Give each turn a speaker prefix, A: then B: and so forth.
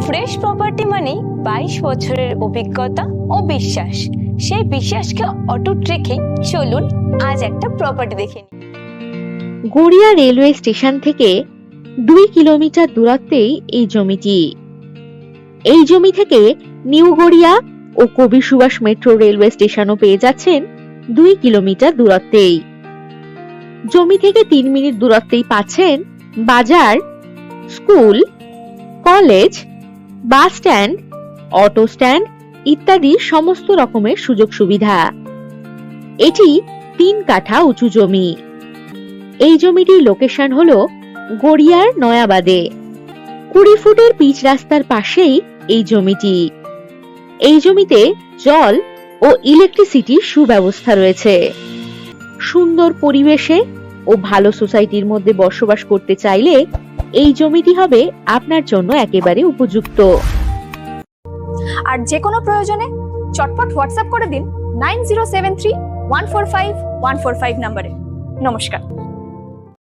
A: Fresh property মানে 22 বছরের অভিজ্ঞতা ও বিশ্বাস। সেই বিশ্বাসকে অটুট রেখে চলুন আজ একটা প্রপার্টি দেখে নিই।
B: গড়িয়া রেলওয়ে স্টেশন থেকে 2 কিলোমিটার দূরত্বেই এই জমিটি। এই জমি থেকে নিউ গড়িয়া ও কবি সুভাষ মেট্রো রেলওয়ে স্টেশনও পেয়ে যাচ্ছেন 2 কিলোমিটার দূরত্বেই। জমি থেকে 3 মিনিট দূরত্বেই পাচ্ছেন বাজার, school, college, bus stand, auto stand ইত্যাদি সমস্ত রকমের সুযোগ সুবিধা। এটি 3 কাঠা উঁচু জমি। এই জমিটির লোকেশন হলো গড়িয়ার নয়াবাদে। 20 ফুটের পিচ রাস্তার পাশেই এই জমিটি। এই জমিতে জল ও ইলেকট্রিসিটির সুব্যবস্থা রয়েছে। সুন্দর পরিবেশে ও ভালো সোসাইটির মধ্যে বসবাস করতে চাইলে এই জমিটি হবে আপনার জন্য একেবারে উপযুক্ত।
C: আর যে কোনো প্রয়োজনে চটপট হোয়াটসঅ্যাপ করে দিন 9073145145 নম্বরে। নমস্কার।